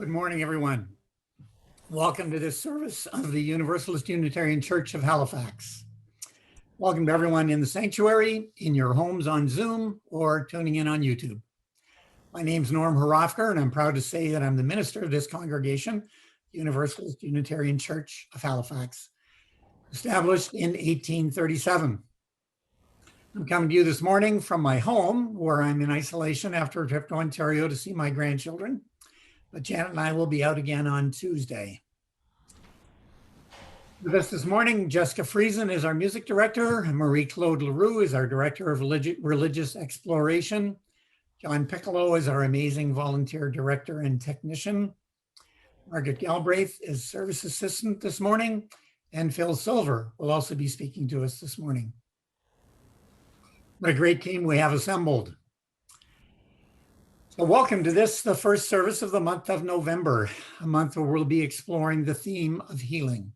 Good morning, everyone. Welcome to this service of the Universalist Unitarian Church of Halifax. Welcome to everyone in the sanctuary, in your homes on Zoom, or tuning in on YouTube. My name is Norm Horofker, and I'm proud to say that I'm the minister of this congregation, Universalist Unitarian Church of Halifax, established in 1837. I'm coming to you this morning from my home, where I'm in isolation after a trip to Ontario to see my grandchildren. But Janet and I will be out again on Tuesday. With us this morning, Jessica Friesen is our music director, and Marie-Claude Leroux is our director of religious exploration. John Piccolo is our amazing volunteer director and technician. Margaret Galbraith is service assistant this morning, and Phil Silver will also be speaking to us this morning. What a great team we have assembled. So welcome to this, the first service of the month of November, a month where we'll be exploring the theme of healing.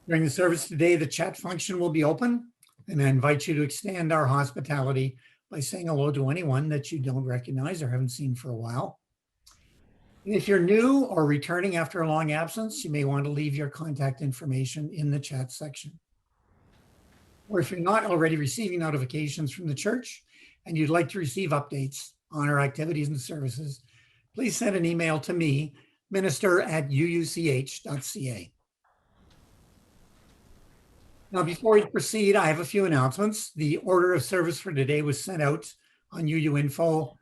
During the service today, the chat function will be open, and I invite you to extend our hospitality by saying hello to anyone that you don't recognize or haven't seen for a while. If you're new or returning after a long absence, you may want to leave your contact information in the chat section. Or if you're not already receiving notifications from the church, and you'd like to receive updates on our activities and services, please send an email to me, minister@uuch.ca. Now, before we proceed, I have a few announcements. The order of service for today was sent out on UU Info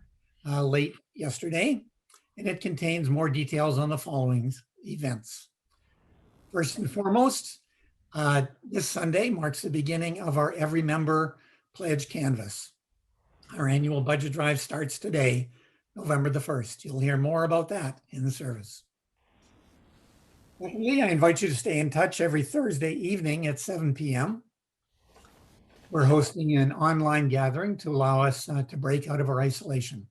late yesterday, and it contains more details on the following events. First and foremost, this Sunday marks the beginning of our Every Member Pledge Canvas. Our annual budget drive starts today, November the 1st. You'll hear more about that in the service. Secondly, I invite you to stay in touch every Thursday evening at 7 p.m. We're hosting an online gathering to allow us to break out of our isolation.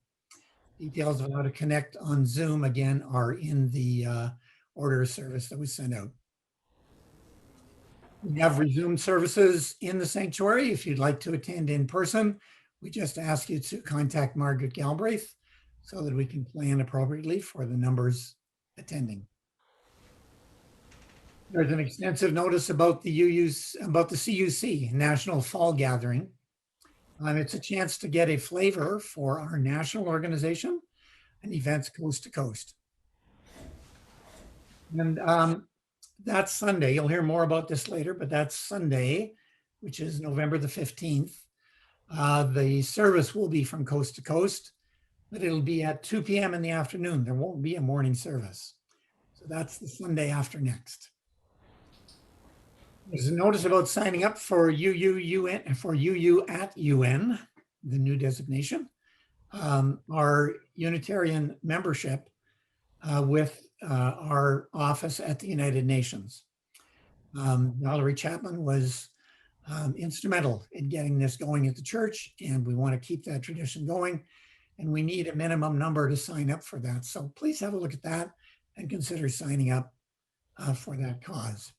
Details of how to connect on Zoom, again, are in the order of service that was sent out. We have resumed services in the sanctuary. If you'd like to attend in person, we just ask you to contact Margaret Galbraith so that we can plan appropriately for the numbers attending. There's an extensive notice about the CUC, National Fall Gathering. It's a chance to get a flavor for our national organization and events coast to coast. And that's Sunday. You'll hear more about this later, but that's Sunday, which is November the 15th. The service will be from coast to coast, but it'll be at 2 p.m. in the afternoon. There won't be a morning service. So that's the Sunday after next. There's a notice about signing up for UU at UN, the new designation, our Unitarian membership with our office at the United Nations. Valerie Chapman was instrumental in getting this going at the church, and we want to keep that tradition going, and we need a minimum number to sign up for that. So please have a look at that and consider signing up for that cause.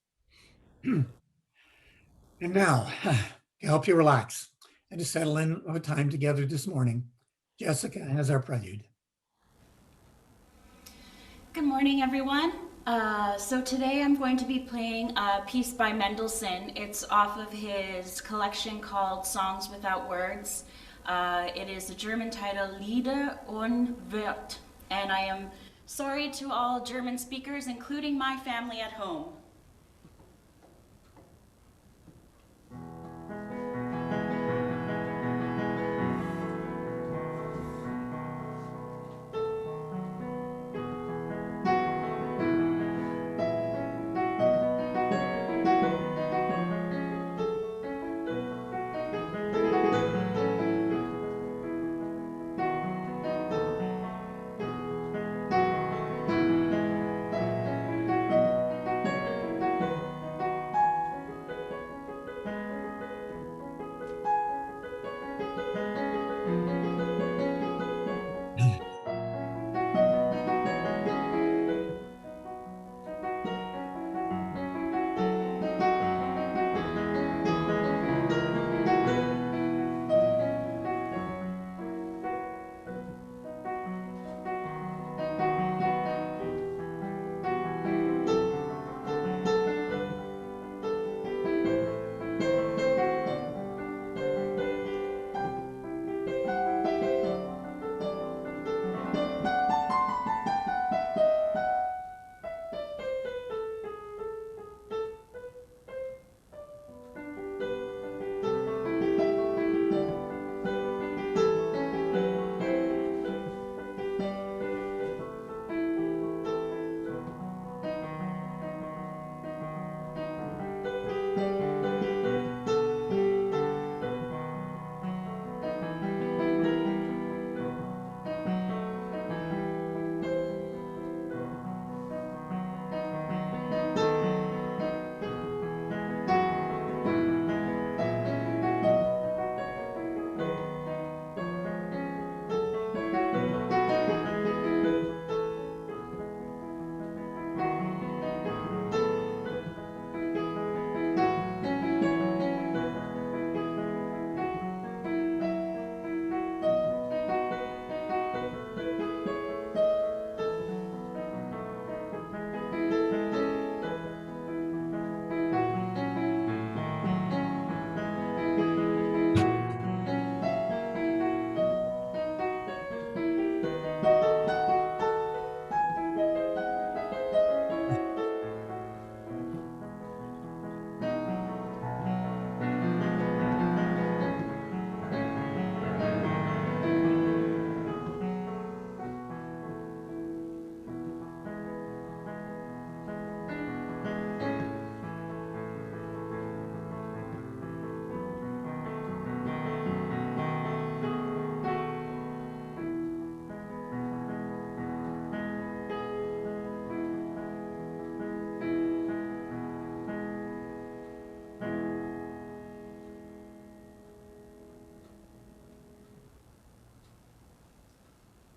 And now, to help you relax and to settle in our time together this morning, Jessica has our prelude. Good morning, everyone. So today I'm going to be playing a piece by Mendelssohn. It's off of his collection called Songs Without Words. It is the German title Lieder ohne Wort, and I am sorry to all German speakers, including my family at home.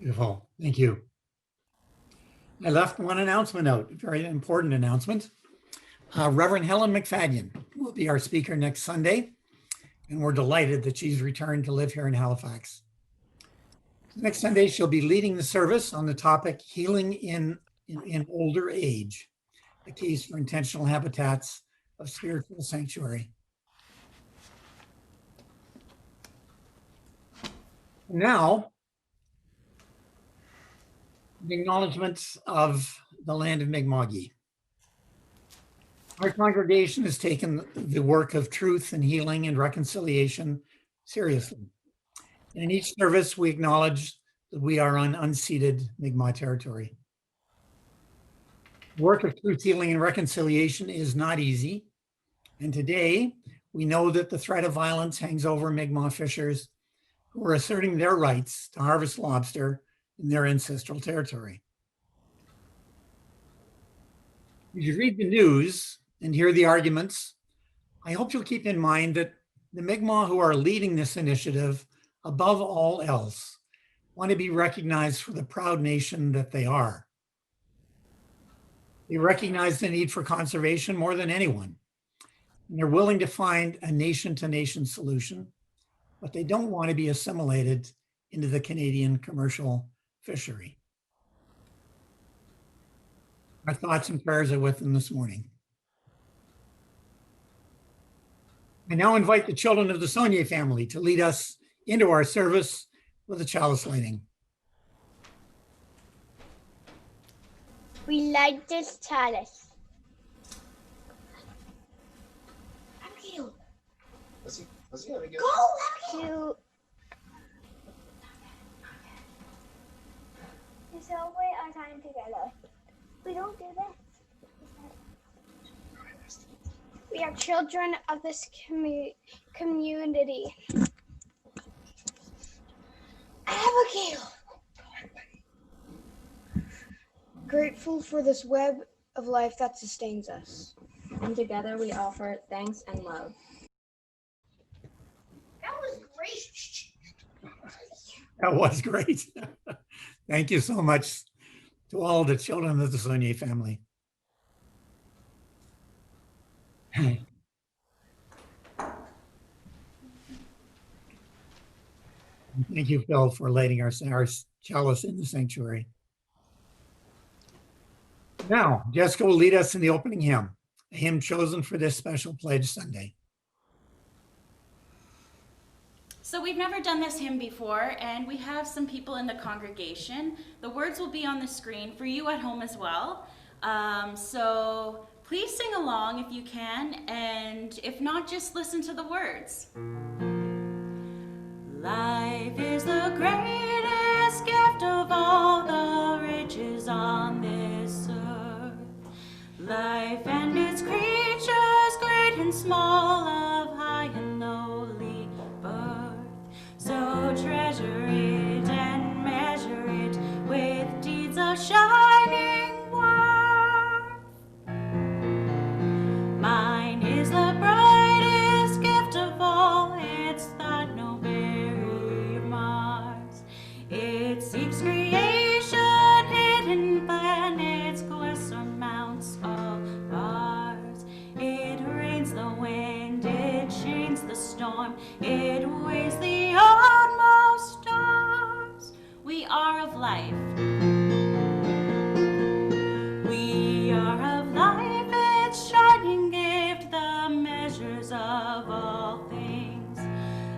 Beautiful. Thank you. I left one announcement out, a very important announcement. Reverend Helen McFadden will be our speaker next Sunday, and we're delighted that she's returned to live here in Halifax. Next Sunday, she'll be leading the service on the topic Healing in Older Age, the keys for intentional habitats of spiritual sanctuary. Now, the acknowledgements of the land of Mi'kma'ki. Our congregation has taken the work of truth and healing and reconciliation seriously. And in each service, we acknowledge that we are on unceded Mi'kmaq territory. The work of truth, healing, and reconciliation is not easy. And today, we know that the threat of violence hangs over Mi'kmaq fishers who are asserting their rights to harvest lobster in their ancestral territory. As you read the news and hear the arguments, I hope you'll keep in mind that the Mi'kmaq who are leading this initiative, above all else, want to be recognized for the proud nation that they are. They recognize the need for conservation more than anyone, and they're willing to find a nation-to-nation solution, but they don't want to be assimilated into the Canadian commercial fishery. Our thoughts and prayers are with them this morning. I now invite the children of the Saunier family to lead us into our service with a chalice lighting. We light this chalice. To celebrate our time together. We don't do this. We are children of this community. Abigail. Grateful for this web of life that sustains us. And together we offer thanks and love. That was great. That was great. Thank you so much to all the children of the Saunier family. Thank you, Phil, for lighting our chalice in the sanctuary. Now, Jessica will lead us in the opening hymn, a hymn chosen for this special Pledge Sunday. So we've never done this hymn before, and we have some people in the congregation. The words will be on the screen for you at home as well. So please sing along if you can, and if not, just listen to the words. Life is the greatest gift of all the riches on this earth. Life and its creatures, great and small, of high and lowly birth. So treasure it and measure it with deeds of shining worth. Mine is the brightest gift of all, it's that no barrier mars. It seeks creation, hidden planets, quests or mounts of bars. It rains the wind, it chains the storm, it weighs the utmost stars. We are of life. We are of life, its shining gift, the measures of all things.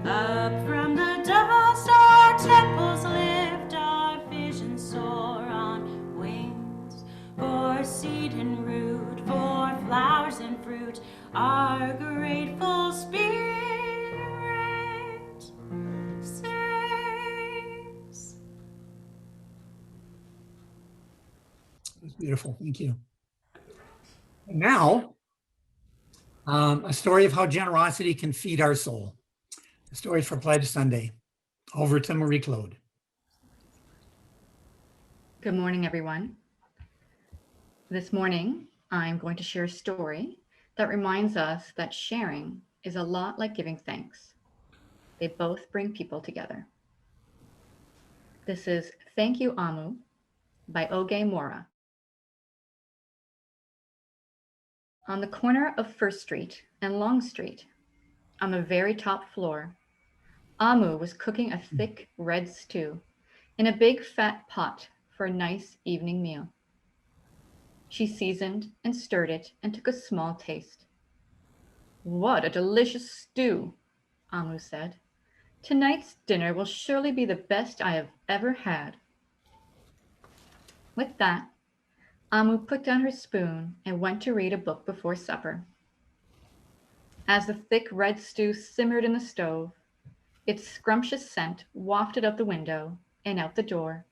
Up from the dust our temples lift, our visions soar on wings. For seed and root, for flowers and fruit, our grateful spirit sings. It was beautiful. Thank you. And now, a story of how generosity can feed our soul. A story for Pledge Sunday. Over to Marie-Claude. Good morning, everyone. This morning, I'm going to share a story that reminds us that sharing is a lot like giving thanks. They both bring people together. This is Thank You, Amu by Oge Mora. On the corner of First Street and Long Street, on the very top floor, Amu was cooking a thick red stew in a big fat pot for a nice evening meal. She seasoned and stirred it and took a small taste. What a delicious stew, Amu said. Tonight's dinner will surely be the best I have ever had. With that, Amu put down her spoon and went to read a book before supper. As the thick red stew simmered in the stove, its scrumptious scent wafted out the window and out the door,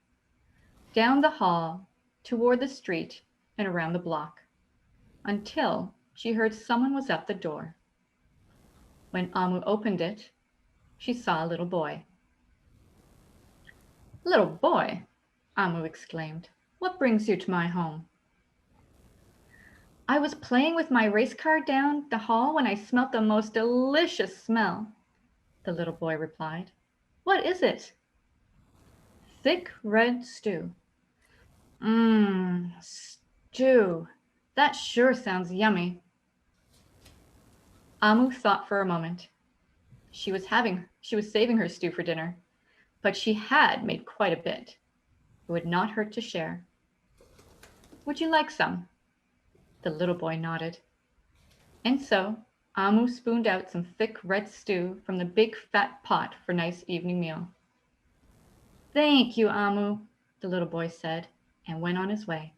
down the hall, toward the street, and around the block, until she heard someone was at the door. When Amu opened it, she saw a little boy. Little boy, Amu exclaimed, what brings you to my home? I was playing with my race car down the hall when I smelt the most delicious smell, the little boy replied. What is it? Thick red stew. Stew. That sure sounds yummy. Amu thought for a moment. She was saving her stew for dinner, but she had made quite a bit. It would not hurt to share. Would you like some? The little boy nodded. And so Amu spooned out some thick red stew from the big fat pot for a nice evening meal. Thank you, Amu, the little boy said, and went on his way.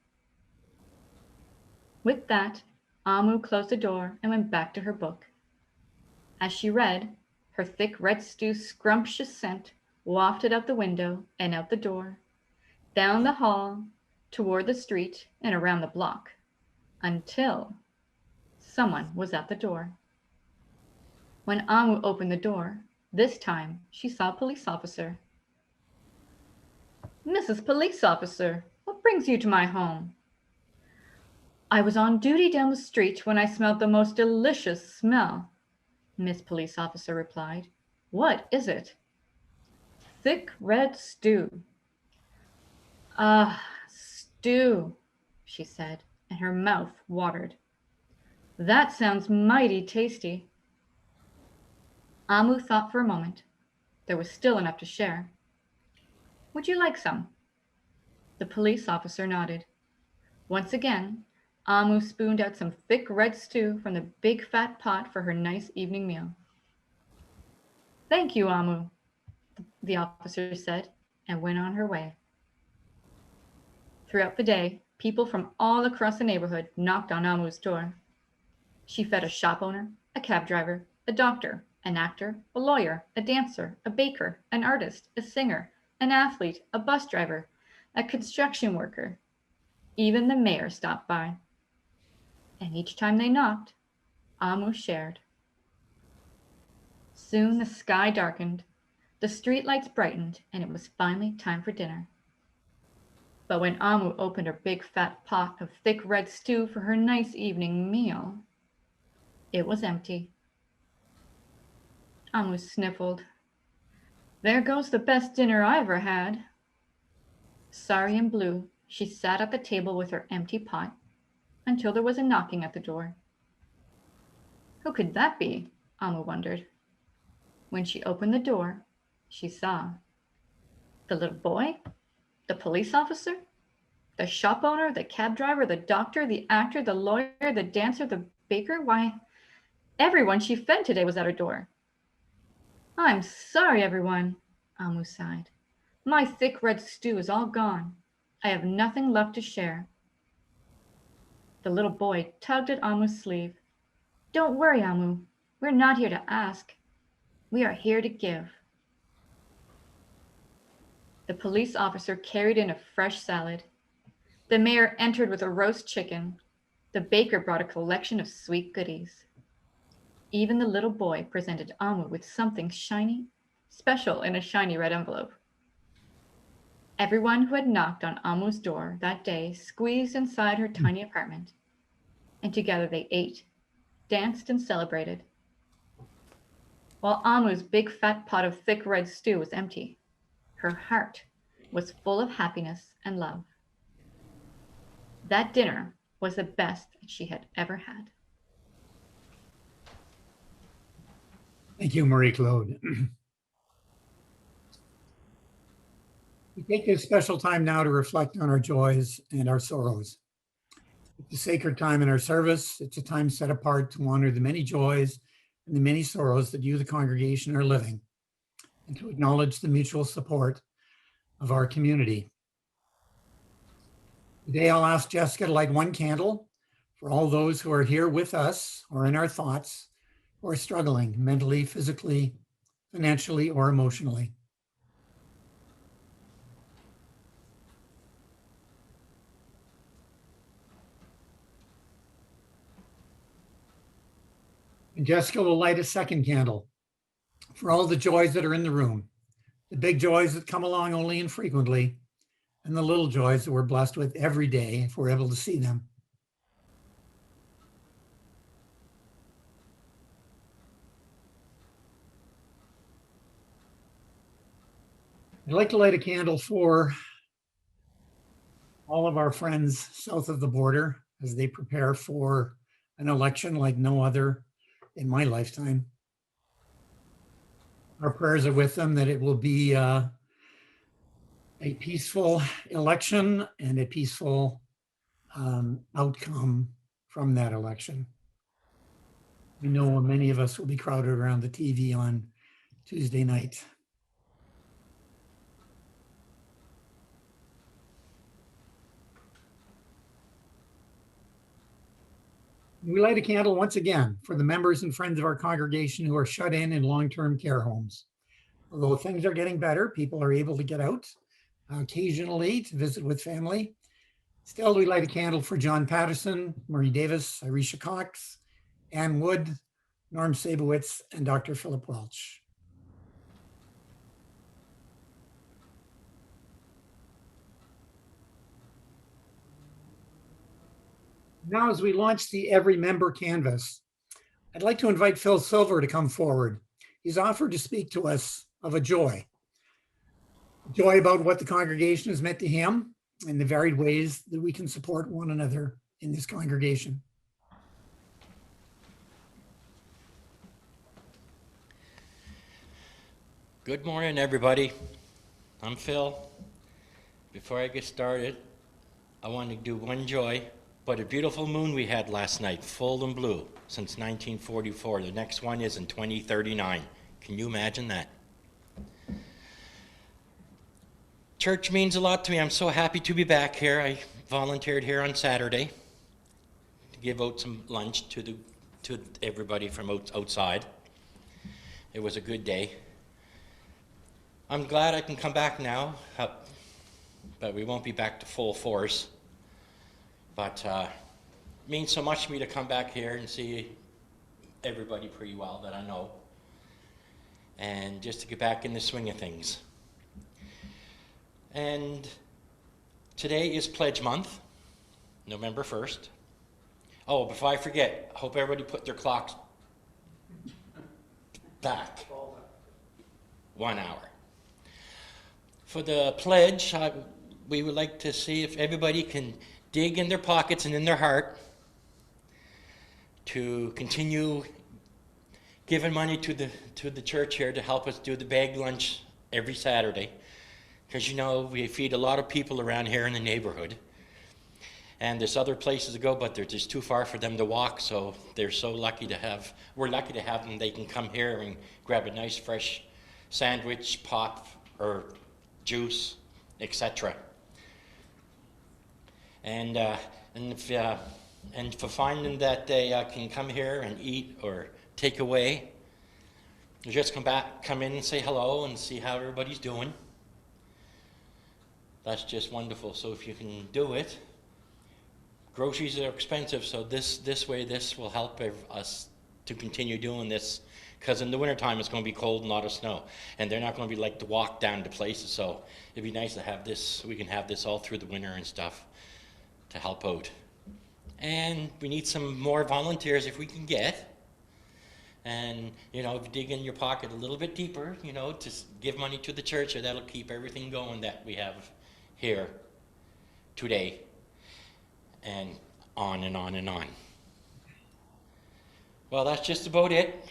With that, Amu closed the door and went back to her book. As she read, her thick red stew's scrumptious scent wafted out the window and out the door, down the hall, toward the street, and around the block, until someone was at the door. When Amu opened the door, this time she saw a police officer. Mrs. Police Officer, what brings you to my home? I was on duty down the street when I smelled the most delicious smell, Miss Police Officer replied. What is it? Thick red stew. Ah, stew, she said, and her mouth watered. That sounds mighty tasty. Amu thought for a moment. There was still enough to share. Would you like some? The police officer nodded. Once again, Amu spooned out some thick red stew from the big fat pot for her nice evening meal. Thank you, Amu, the officer said, and went on her way. Throughout the day, people from all across the neighborhood knocked on Amu's door. She fed a shop owner, a cab driver, a doctor, an actor, a lawyer, a dancer, a baker, an artist, a singer, an athlete, a bus driver, a construction worker. Even the mayor stopped by. And each time they knocked, Amu shared. Soon the sky darkened, the streetlights brightened, and it was finally time for dinner. But when Amu opened her big fat pot of thick red stew for her nice evening meal, it was empty. Amu sniffled. There goes the best dinner I ever had. Sorry and blue, she sat at the table with her empty pot until there was a knocking at the door. Who could that be? Amu wondered. When she opened the door, she saw the little boy, the police officer, the shop owner, the cab driver, the doctor, the actor, the lawyer, the dancer, the baker. Why, everyone she fed today was at her door. I'm sorry, everyone, Amu sighed. My thick red stew is all gone. I have nothing left to share. The little boy tugged at Amu's sleeve. Don't worry, Amu. We're not here to ask. We are here to give. The police officer carried in a fresh salad. The mayor entered with a roast chicken. The baker brought a collection of sweet goodies. Even the little boy presented Amu with something shiny, special in a shiny red envelope. Everyone who had knocked on Amu's door that day squeezed inside her tiny apartment, and together they ate, danced, and celebrated. While Amu's big fat pot of thick red stew was empty, her heart was full of happiness and love. That dinner was the best that she had ever had. Thank you, Marie-Claude. We take this special time now to reflect on our joys and our sorrows. It's a sacred time in our service. It's a time set apart to honor the many joys and the many sorrows that you, the congregation, are living, and to acknowledge the mutual support of our community. Today, I'll ask Jessica to light one candle for all those who are here with us or in our thoughts, who are struggling mentally, physically, financially, or emotionally. And Jessica will light a second candle for all the joys that are in the room, the big joys that come along only infrequently, and the little joys that we're blessed with every day if we're able to see them. I'd like to light a candle for all of our friends south of the border as they prepare for an election like no other in my lifetime. Our prayers are with them that it will be a peaceful election and a peaceful outcome from that election. We know many of us will be crowded around the TV on Tuesday night. We light a candle once again for the members and friends of our congregation who are shut in long-term care homes. Although things are getting better, people are able to get out occasionally to visit with family. Still, we light a candle for John Patterson, Marie Davis, Irisha Cox, Ann Wood, Norm Sabowitz, and Dr. Philip Welch. Now, as we launch the Every Member Canvas, I'd like to invite Phil Silver to come forward. He's offered to speak to us of a joy about what the congregation has meant to him and the varied ways that we can support one another in this congregation. Good morning, everybody. I'm Phil. Before I get started, I want to do one joy. But a beautiful moon we had last night, full and blue, since 1944. The next one is in 2039. Can you imagine that? Church means a lot to me. I'm so happy to be back here. I volunteered here on Saturday to give out some lunch to everybody from outside. It was a good day. I'm glad I can come back now, but we won't be back to full force. But it means so much to me to come back here and see everybody pretty well that I know. And just to get back in the swing of things. And today is Pledge Month, November 1st. Oh, before I forget, I hope everybody put their clocks back 1 hour. For the pledge, we would like to see if everybody can dig in their pockets and in their heart to continue giving money to the church here to help us do the bag lunch every Saturday. Because you know, we feed a lot of people around here in the neighborhood. And there's other places to go, but they're just too far for them to walk, so they're so lucky to have, we're lucky to have them. They can come here and grab a nice fresh sandwich, pop, or juice, etc. And for finding that they can come here and eat or take away, you just come in and say hello and see how everybody's doing. That's just wonderful. So if you can do it, groceries are expensive, so this way this will help us to continue doing this, because in the wintertime it's going to be cold and a lot of snow, and they're not going to be like to walk down to places, so it'd be nice to have this, we can have this all through the winter and stuff to help out. And we need some more volunteers if we can get, And, you know, if you dig in your pocket a little bit deeper, you know, to give money to the church, or that'll keep everything going that we have here today. And on and on and on. Well, that's just about it.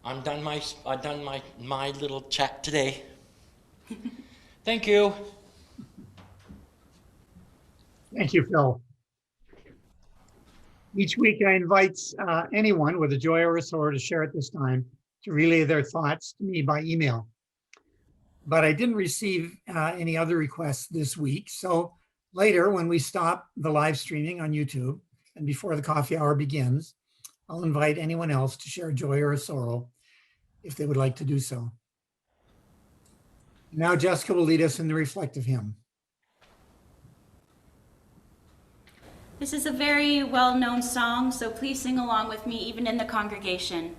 I've done my little chat today. Thank you. Thank you, Phil. Each week I invite anyone with a joy or a sorrow to share at this time to relay their thoughts to me by email. But I didn't receive any other requests this week. So later, when we stop the live streaming on YouTube and before the coffee hour begins, I'll invite anyone else to share a joy or a sorrow if they would like to do so. Now Jessica will lead us in the reflective hymn. This is a very well-known song, so please sing along with me, even in the congregation.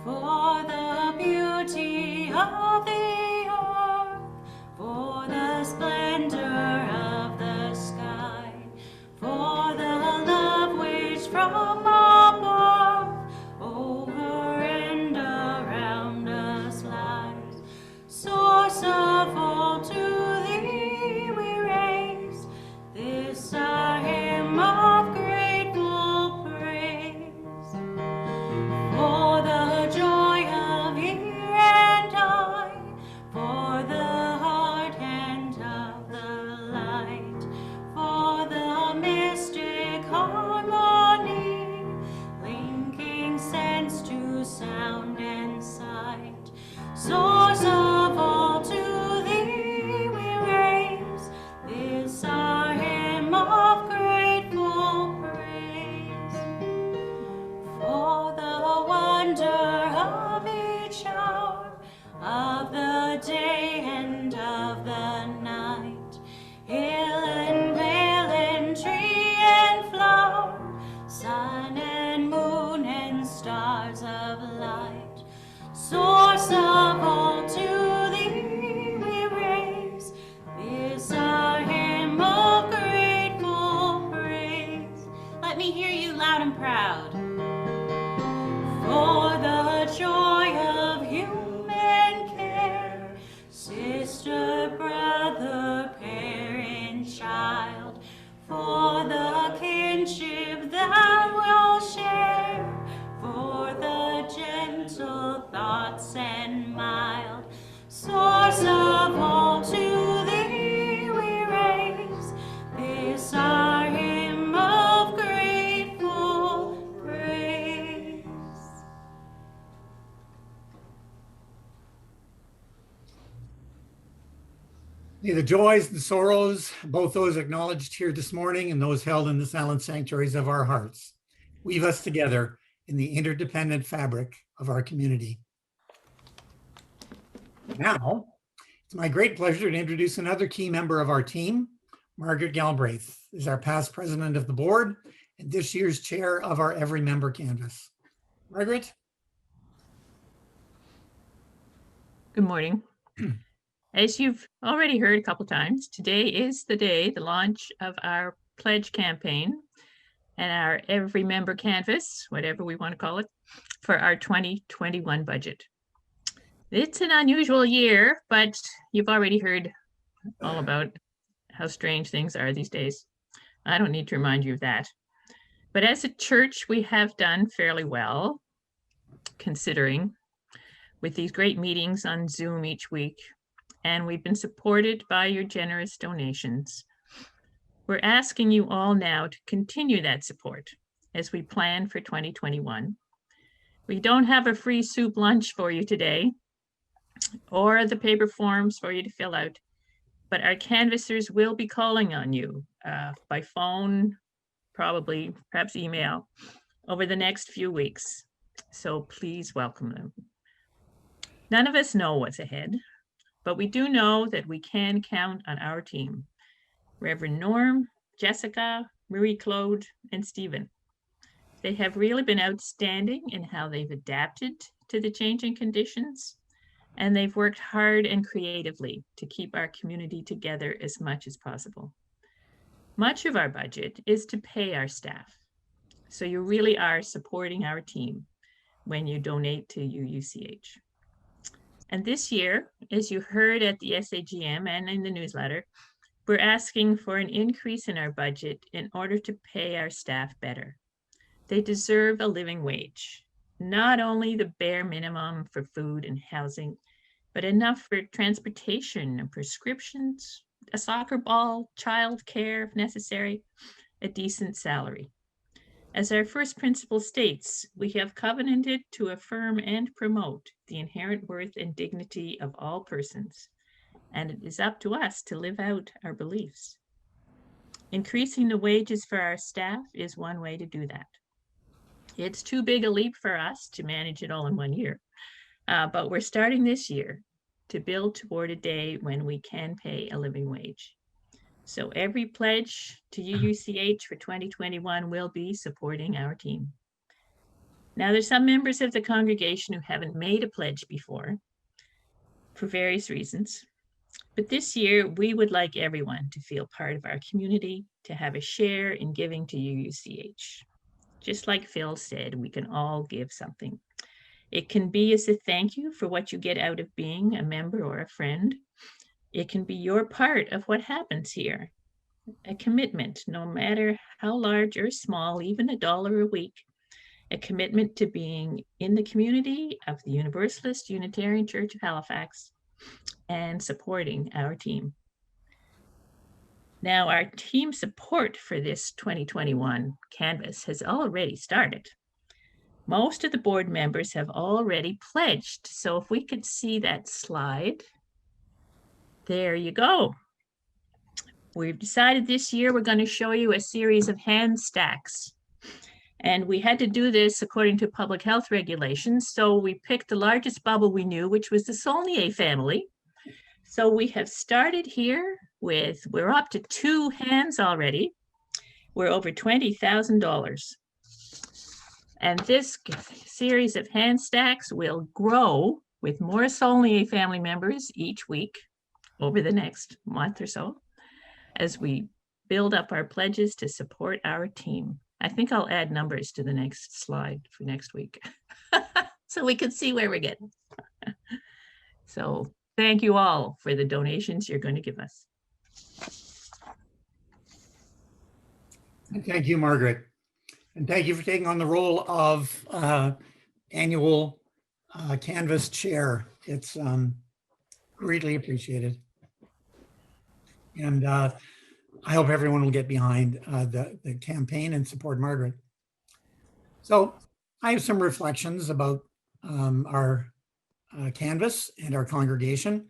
For the beauty of the earth, for the splendor of the sky, for the love which from above over and around us lies, source of all to thee we raise this our hymn of grateful praise. For the joy of year and I, for the heart and of the light, for the mystic harmony, linking sense to sound and sight, source of all to thee we raise this our hymn of grateful praise. For the wonder of each hour of the day and of the night, hill and vale and tree and flower, sun and moon and stars of light, source of all to thee we raise this our hymn of grateful praise. Let me hear you loud and proud. For the joy of human care, sister, brother, parent, child, for the kinship that we'll share, for the gentle thoughts and mild, source of all to thee we raise this our hymn of grateful praise. May the joys and sorrows, both those acknowledged here this morning and those held in the silent sanctuaries of our hearts, weave us together in the interdependent fabric of our community. Now, it's my great pleasure to introduce another key member of our team. Margaret Galbraith is our past president of the board and this year's chair of our Every Member Canvas. Margaret? Good morning. As you've already heard a couple times, today is the day, the launch of our pledge campaign and our Every Member Canvas, whatever we want to call it, for our 2021 budget. It's an unusual year, but you've already heard all about how strange things are these days. I don't need to remind you of that. But as a church, we have done fairly well, considering, with these great meetings on Zoom each week, and we've been supported by your generous donations. We're asking you all now to continue that support as we plan for 2021. We don't have a free soup lunch for you today, or the paper forms for you to fill out, but our canvassers will be calling on you by phone, probably, perhaps email, over the next few weeks. So please welcome them. None of us know what's ahead, but we do know that we can count on our team, Reverend Norm, Jessica, Marie-Claude, and Stephen. They have really been outstanding in how they've adapted to the changing conditions, and they've worked hard and creatively to keep our community together as much as possible. Much of our budget is to pay our staff. So you really are supporting our team when you donate to UUCH. And this year, as you heard at the SAGM and in the newsletter, we're asking for an increase in our budget in order to pay our staff better. They deserve a living wage, not only the bare minimum for food and housing, but enough for transportation and prescriptions, a soccer ball, child care if necessary, a decent salary. As our first principle states, we have covenanted to affirm and promote the inherent worth and dignity of all persons, and it is up to us to live out our beliefs. Increasing the wages for our staff is one way to do that. It's too big a leap for us to manage it all in 1 year, but we're starting this year to build toward a day when we can pay a living wage. So every pledge to UUCH for 2021 will be supporting our team. Now, there's some members of the congregation who haven't made a pledge before for various reasons. But this year, we would like everyone to feel part of our community, to have a share in giving to UUCH. Just like Phil said, we can all give something. It can be as a thank you for what you get out of being a member or a friend. It can be your part of what happens here. A commitment, no matter how large or small, even $1 a week. A commitment to being in the community of the Universalist Unitarian Church of Halifax and supporting our team. Now, our team support for this 2021 canvas has already started. Most of the board members have already pledged. So if we could see that slide, there you go. We've decided this year we're going to show you a series of hand stacks. And we had to do this according to public health regulations. So we picked the largest bubble we knew, which was the Saulnier family. So we have started here with, we're up to 2 hands already. We're over $20,000. And this series of hand stacks will grow with more Saulnier family members each week over the next month or so as we build up our pledges to support our team. I think I'll add numbers to the next slide for next week so we can see where we're getting. So thank you all for the donations you're going to give us. And thank you, Margaret. And thank you for taking on the role of annual Canvas chair. It's greatly appreciated. And I hope everyone will get behind the campaign and support Margaret. So I have some reflections about our Canvas and our congregation.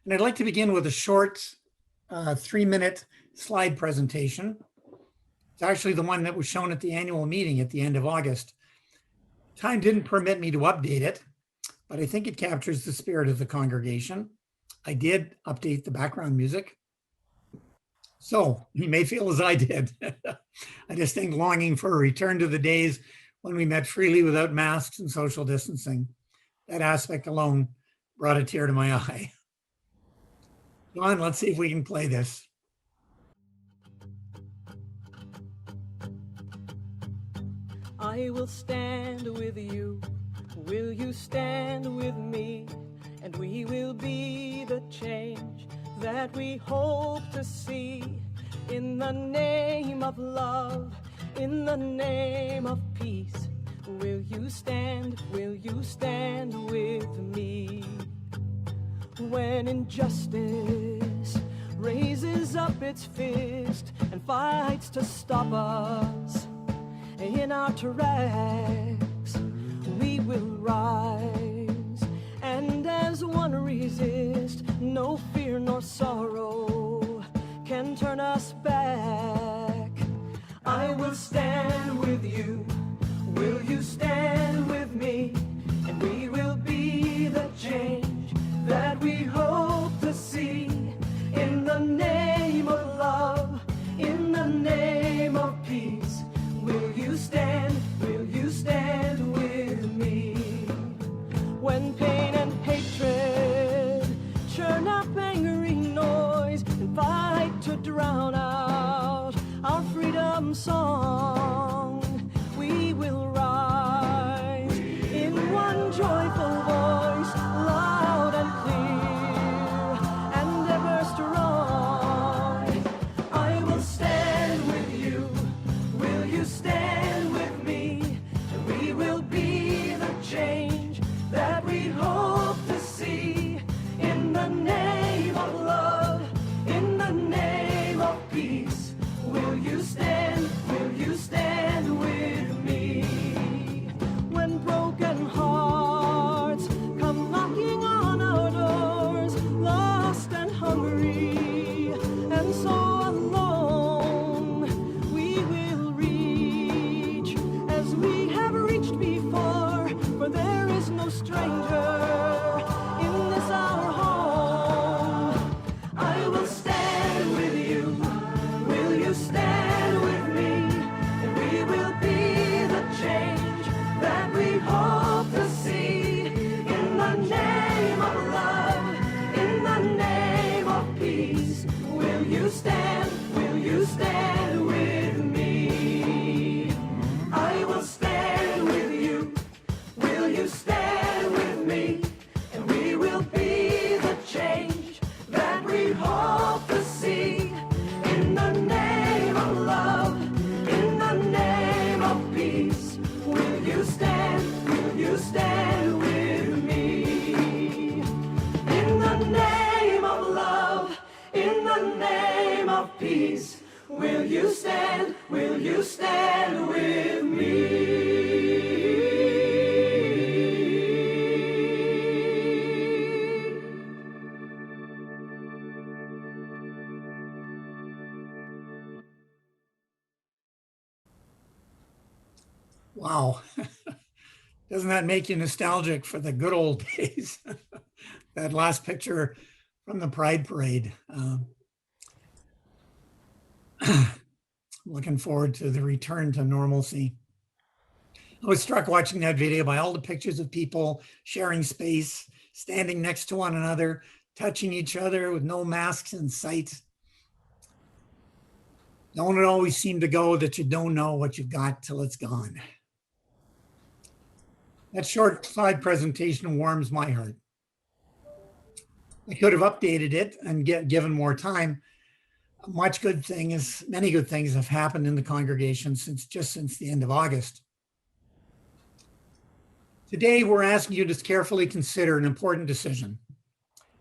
And I'd like to begin with a short 3-minute slide presentation. It's actually the one that was shown at the annual meeting at the end of August. Time didn't permit me to update it, but I think it captures the spirit of the congregation. I did update the background music. So you may feel as I did. I just think longing for a return to the days when we met freely without masks and social distancing. That aspect alone brought a tear to my eye. John, let's see if we can play this. I will stand with you. Will you stand with me? And we will be the change that we hope to see. In the name of love, in the name of peace, will you stand with me? When injustice raises up its fist and fights to stop us in our tracks, we will rise, and as one resist, no fear nor sorrow can turn us back. I will stand with you. Will you stand with me? And we will be the change that we hope to see. In the name of love, in the name of peace, will you stand with me? When pain and hatred churn up angry noise and fight to drown out our freedom song, we you stand? Will you stand with me? Wow. Doesn't that make you nostalgic for the good old days? That last picture from the Pride Parade. Looking forward to the return to normalcy. I was struck watching that video by all the pictures of people sharing space, standing next to one another, touching each other with no masks in sight. Don't it always seem to go that you don't know what you've got till it's gone? That short slide presentation warms my heart. I could have updated it and given more time. Many good things have happened in the congregation since the end of August. Today, we're asking you to carefully consider an important decision.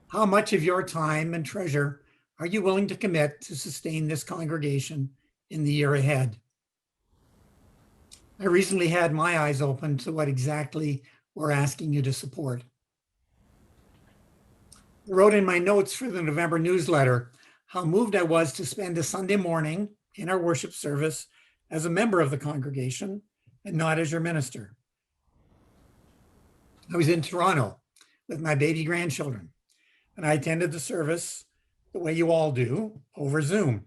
How much of your time and treasure are you willing to commit to sustain this congregation in the year ahead? I recently had my eyes open to what exactly we're asking you to support. I wrote in my notes for the November newsletter how moved I was to spend a Sunday morning in our worship service as a member of the congregation and not as your minister. I was in Toronto with my baby grandchildren, and I attended the service the way you all do, over Zoom.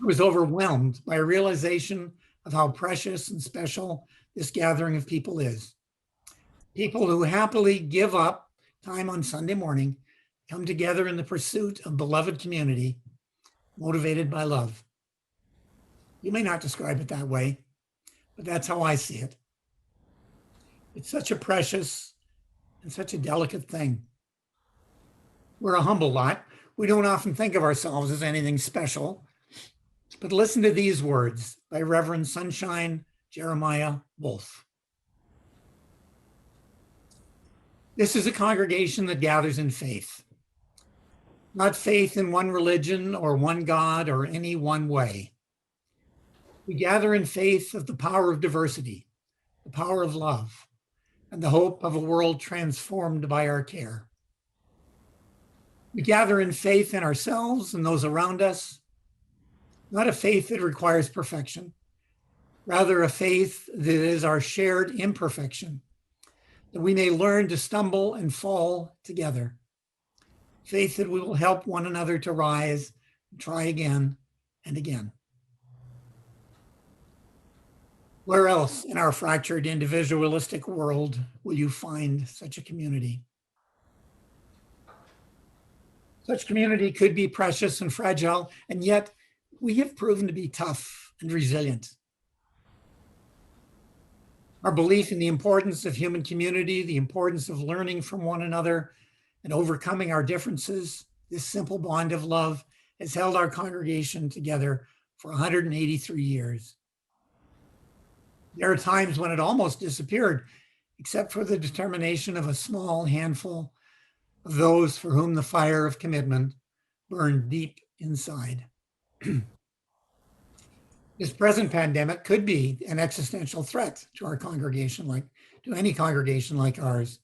I was overwhelmed by a realization of how precious and special this gathering of people is. People who happily give up time on Sunday morning, come together in the pursuit of beloved community, motivated by love. You may not describe it that way, but that's how I see it. It's such a precious and such a delicate thing. We're a humble lot. We don't often think of ourselves as anything special. But listen to these words by Reverend Sunshine Jeremiah Wolf. This is a congregation that gathers in faith, not faith in one religion or one God or any one way. We gather in faith of the power of diversity, the power of love, and the hope of a world transformed by our care. We gather in faith in ourselves and those around us, not a faith that requires perfection, rather a faith that is our shared imperfection, that we may learn to stumble and fall together. Faith that we will help one another to rise and try again and again. Where else in our fractured individualistic world will you find such a community? Such community could be precious and fragile, and yet we have proven to be tough and resilient. Our belief in the importance of human community, the importance of learning from one another and overcoming our differences, this simple bond of love has held our congregation together for 183 years. There are times when it almost disappeared, except for the determination of a small handful of those for whom the fire of commitment burned deep inside. This present pandemic could be an existential threat to our congregation, like to any congregation like ours.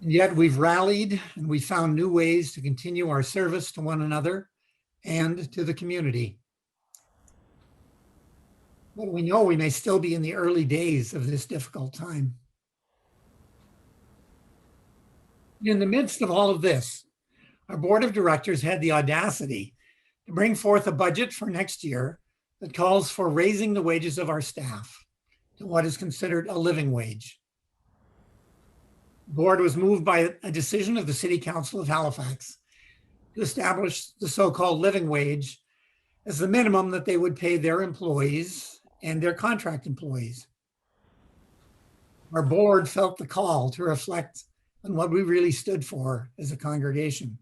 And yet we've rallied and we found new ways to continue our service to one another and to the community. But we know we may still be in the early days of this difficult time. In the midst of all of this, our board of directors had the audacity to bring forth a budget for next year that calls for raising the wages of our staff to what is considered a living wage. The board was moved by a decision of the City Council of Halifax to establish the so-called living wage as the minimum that they would pay their employees and their contract employees. Our board felt the call to reflect on what we really stood for as a congregation.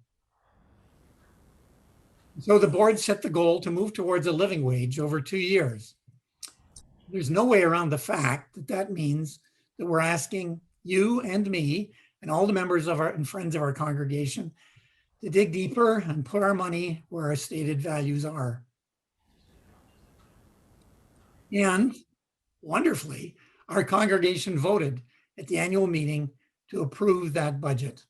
So the board set the goal to move towards a living wage over 2 years. There's no way around the fact that that means that we're asking you and me and all the members of our and friends of our congregation to dig deeper and put our money where our stated values are. And wonderfully, our congregation voted at the annual meeting to approve that budget.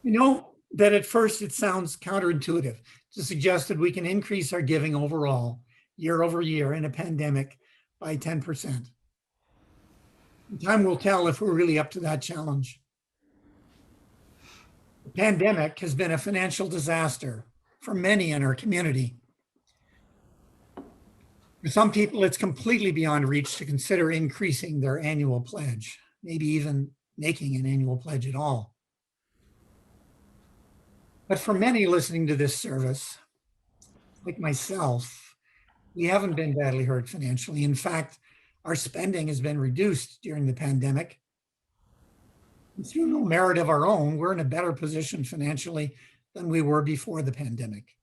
You know that at first it sounds counterintuitive to suggest that we can increase our giving overall year over year in a pandemic by 10%. Time will tell if we're really up to that challenge. The pandemic has been a financial disaster for many in our community. For some people, it's completely beyond reach to consider increasing their annual pledge, maybe even making an annual pledge at all. But for many listening to this service, like myself, we haven't been badly hurt financially. In fact, our spending has been reduced during the pandemic. And through no merit of our own, we're in a better position financially than we were before the pandemic.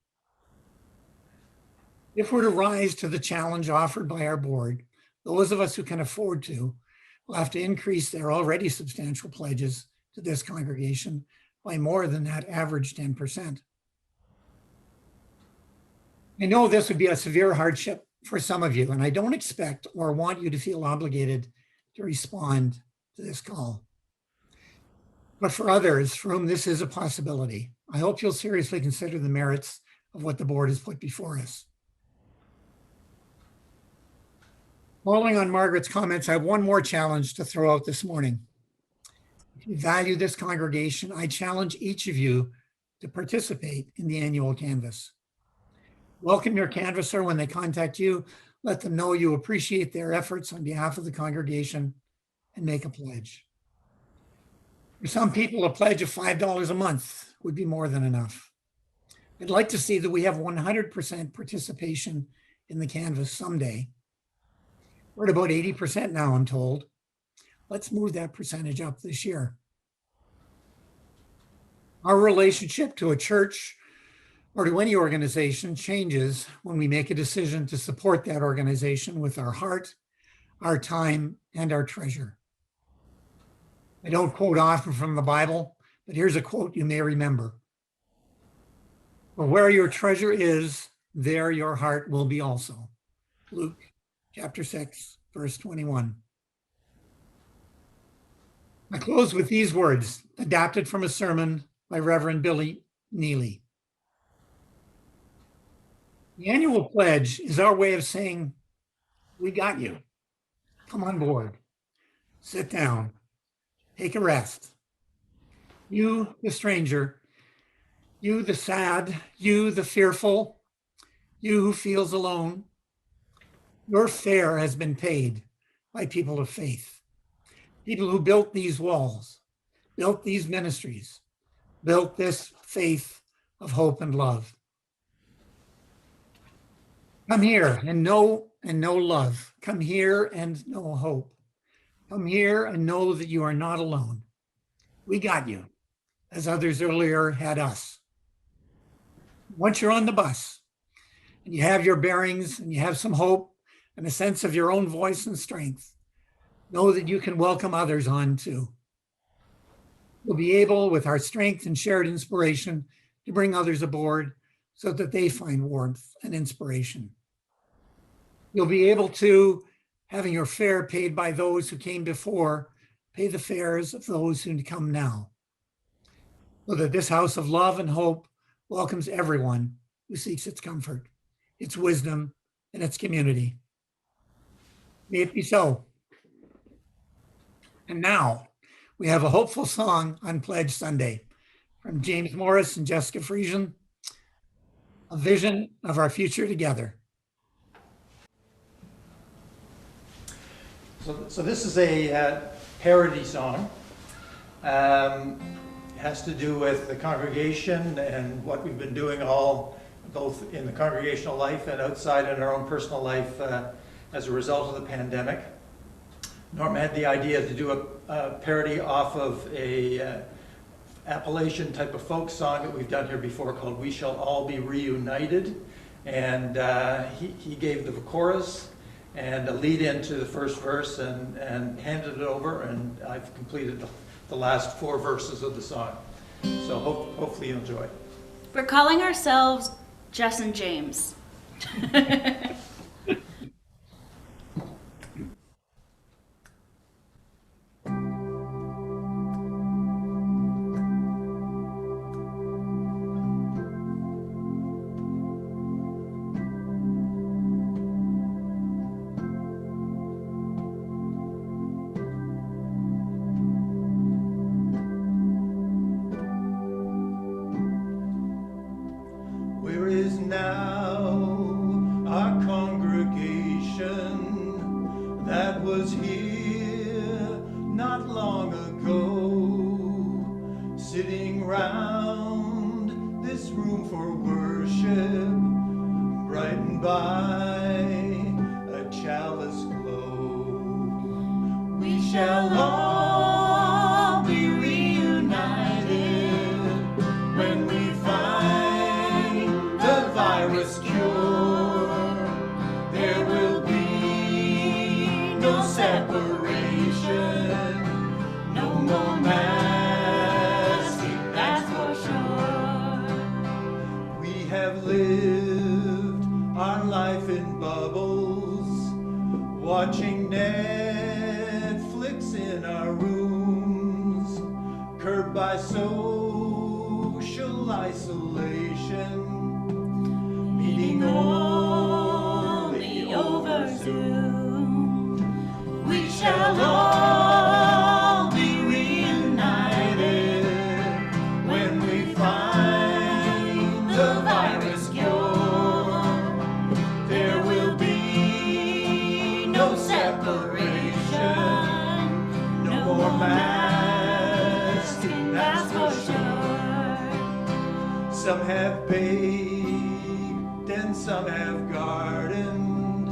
If we're to rise to the challenge offered by our board, those of us who can afford to will have to increase their already substantial pledges to this congregation by more than that average 10%. I know this would be a severe hardship for some of you, and I don't expect or want you to feel obligated to respond to this call. But for others for whom this is a possibility, I hope you'll seriously consider the merits of what the board has put before us. Following on Margaret's comments, I have one more challenge to throw out this morning. If you value this congregation, I challenge each of you to participate in the annual canvass. Welcome your canvasser when they contact you. Let them know you appreciate their efforts on behalf of the congregation and make a pledge. For some people, a pledge of $5 a month would be more than enough. I'd like to see that we have 100% participation in the canvass someday. We're at about 80% now, I'm told. Let's move that percentage up this year. Our relationship to a church or to any organization changes when we make a decision to support that organization with our heart, our time, and our treasure. I don't quote often from the Bible, but here's a quote you may remember. For where your treasure is, there your heart will be also. Luke chapter 6, verse 21. I close with these words, adapted from a sermon by Reverend Billy Neely. The annual pledge is our way of saying, we got you. Come on board. Sit down. Take a rest. You, the stranger, you, the sad, you, the fearful, you who feels alone, your fare has been paid by people of faith, people who built these walls, built these ministries, built this faith of hope and love. Come here and know love. Come here and know hope. Come here and know that you are not alone. We got you, as others earlier had us. Once you're on the bus and you have your bearings and you have some hope and a sense of your own voice and strength, know that you can welcome others on too. We'll be able, with our strength and shared inspiration, to bring others aboard so that they find warmth and inspiration. You'll be able to, having your fare paid by those who came before, pay the fares of those who come now, so that this house of love and hope welcomes everyone who seeks its comfort, its wisdom, and its community. May it be so. And now we have a hopeful song on Pledge Sunday from James Morris and Jessica Friesian, A Vision of Our Future Together. So this is a parody song. It has to do with the congregation and what we've been doing all, both in the congregational life and outside in our own personal life as a result of the pandemic. Norm had the idea to do a parody off of a Appalachian type of folk song that we've done here before called We Shall All Be Reunited. And he gave the chorus and a lead into the first verse and handed it over, and I've completed the last 4 verses of the song. So hopefully you'll enjoy it. We're calling ourselves Jess and James. Where is now our congregation that was here not long ago, sitting round this room for worship, brightened by a chalice glow? We shall all be reunited when we find the virus cure. There will be no separation, no more masking, that's for sure. We have lived our life in bubbles, watching Netflix in our rooms, curbed by social isolation, meeting only over Zoom. We shall all be reunited when we find the virus cure. There will be no separation, no more masking, that's for sure. Some have baked and some have gardened,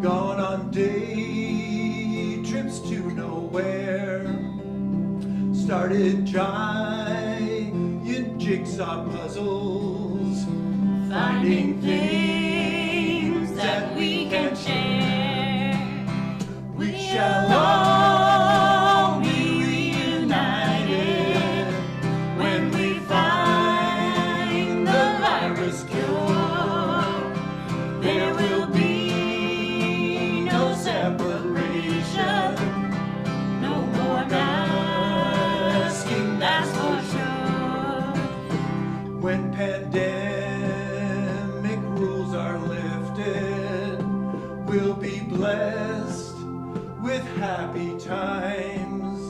gone on day trips to nowhere, started giant jigsaw puzzles, finding things that we can share. We shall all be reunited when we find the virus cure. There will be no separation, no more masking, that's for sure. When pandemic rules are lifted, we'll be blessed with happy times.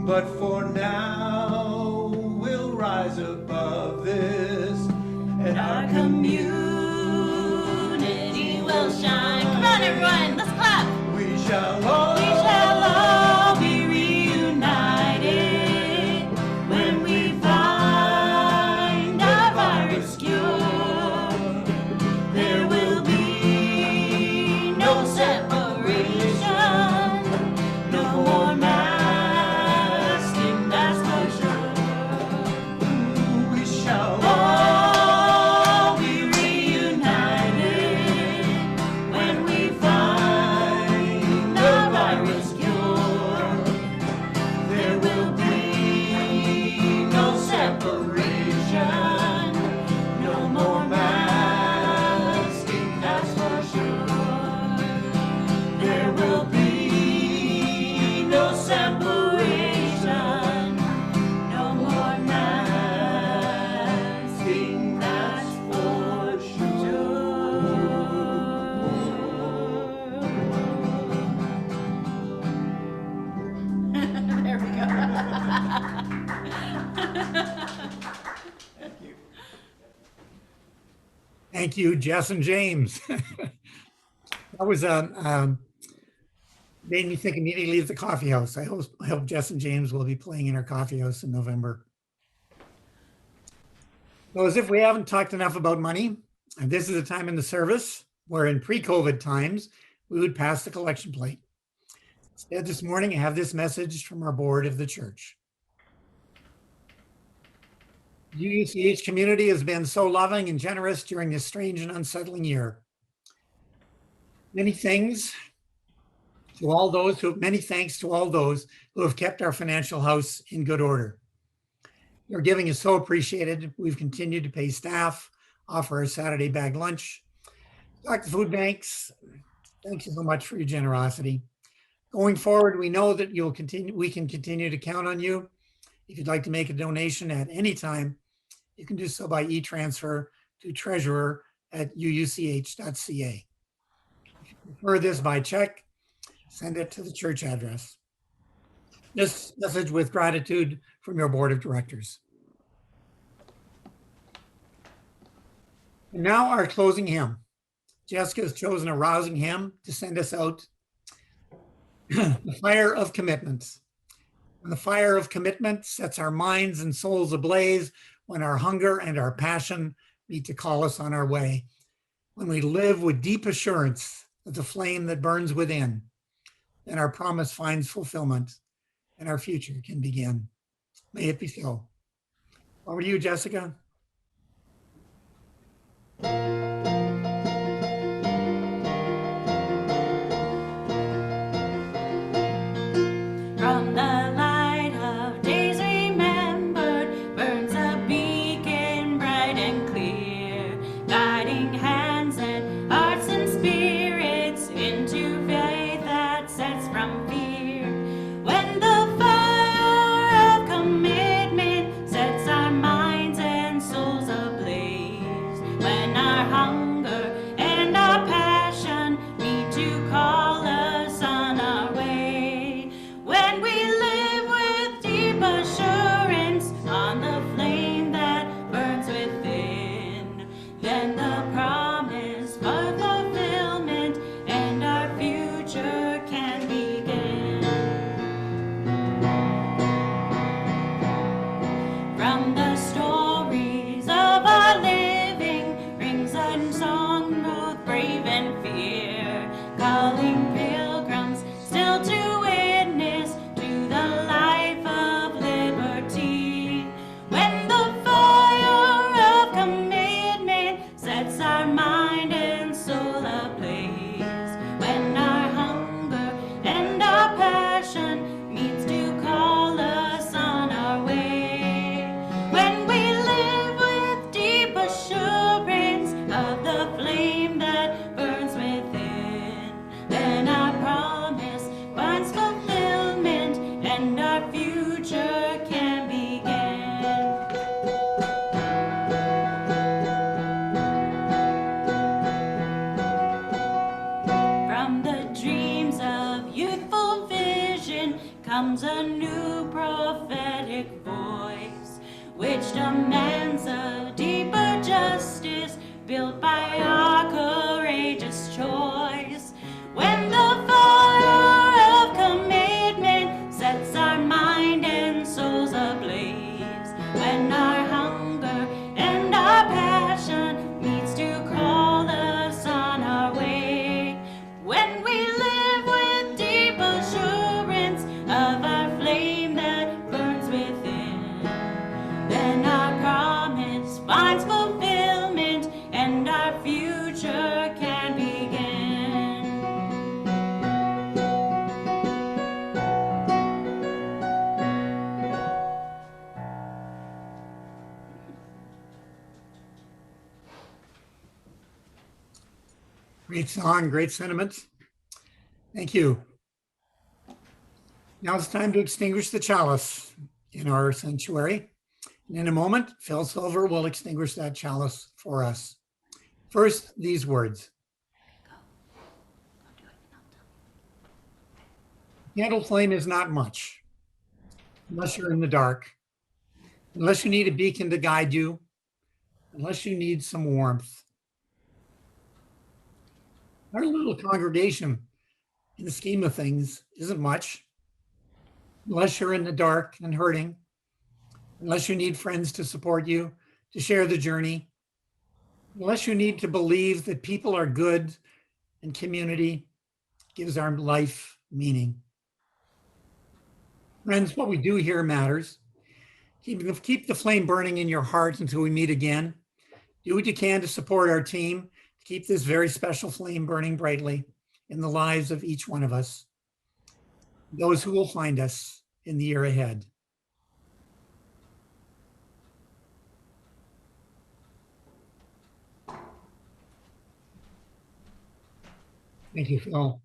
But for now, we'll rise above this, and our community will shine. Come on, everyone, let's clap. We shall all be reunited when we find our virus cure. There will be no separation, no more masking, that's for sure. We shall all be reunited when we find the virus cure. There will be no separation, no more masking, that's for sure. There will be no separation, no more masking, that's for sure. There we go. Thank you. Thank you, Jess and James. That was made me think immediately of the coffee house. I hope Jess and James will be playing in our coffee house in November. So as if we haven't talked enough about money, and this is a time in the service where in pre-COVID times, we would pass the collection plate. Instead, this morning, I have this message from our board of the church. The UUCH community has been so loving and generous during this strange and unsettling year. Many thanks to all those who have kept our financial house in good order. Your giving is so appreciated. We've continued to pay staff, offer a Saturday bag lunch. Talk to food banks. Thank you so much for your generosity. Going forward, we know that we can continue to count on you. If you'd like to make a donation at any time, you can do so by e-transfer to treasurer@uuch.ca. If you prefer this by check, send it to the church address. This message with gratitude from your board of directors. And now our closing hymn. Jessica has chosen a rousing hymn to send us out. The Fire of Commitment. When the fire of commitment sets our minds and souls ablaze, when our hunger and our passion meet to call us on our way, when we live with deep assurance of the flame that burns within, then our promise finds fulfillment and our future can begin. May it be so. Over to you, Jessica. From the light of days remembered burns a beacon bright and clear, guiding hands and hearts and spirits into faith that sets from fear. When the fire of commitment sets our minds and souls ablaze, when our hunger and our passion meet to call us on our way, when we live with deep assurance on the flame that burns within, then the promise for fulfillment and our future can begin. From the stories of our living rings a song both brave and fear, calling pilgrims still to witness to the life of liberty. When the fire of commitment sets our mind and soul ablaze, when our hunger and our passion meets to call us on our way, when we live with deep assurance of the flame that burns within, then our promise finds fulfillment and our future can begin. From the dreams of youthful vision comes a new prophetic voice, which demands a deeper justice built by our courageous choice. When the fire of commitment sets our mind and souls ablaze, when our hunger and our passion meets to call us on our way, when we live with deep assurance of our flame that burns within, then our promise finds fulfillment and our future can begin. Great song, great sentiments. Thank you. Now it's time to extinguish the chalice in our sanctuary. And in a moment, Phil Silver will extinguish that chalice for us. First, these words. Candle flame is not much, unless you're in the dark, unless you need a beacon to guide you, unless you need some warmth. Our little congregation, in the scheme of things, isn't much, unless you're in the dark and hurting, unless you need friends to support you, to share the journey, unless you need to believe that people are good and community gives our life meaning. Friends, what we do here matters. Keep the flame burning in your heart until we meet again. Do what you can to support our team, to keep this very special flame burning brightly in the lives of each one of us, those who will find us in the year ahead. Thank you, Phil.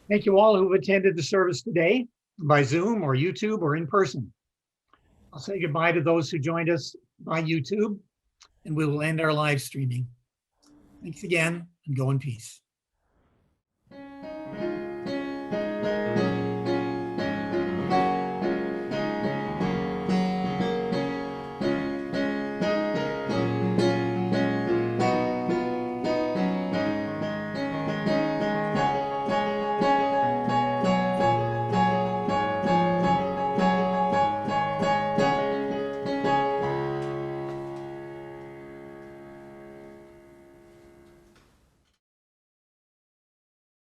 Thank you all who have attended the service today by Zoom or YouTube or in person. I'll say goodbye to those who joined us by YouTube, and we will end our live streaming. Thanks again, and go in peace.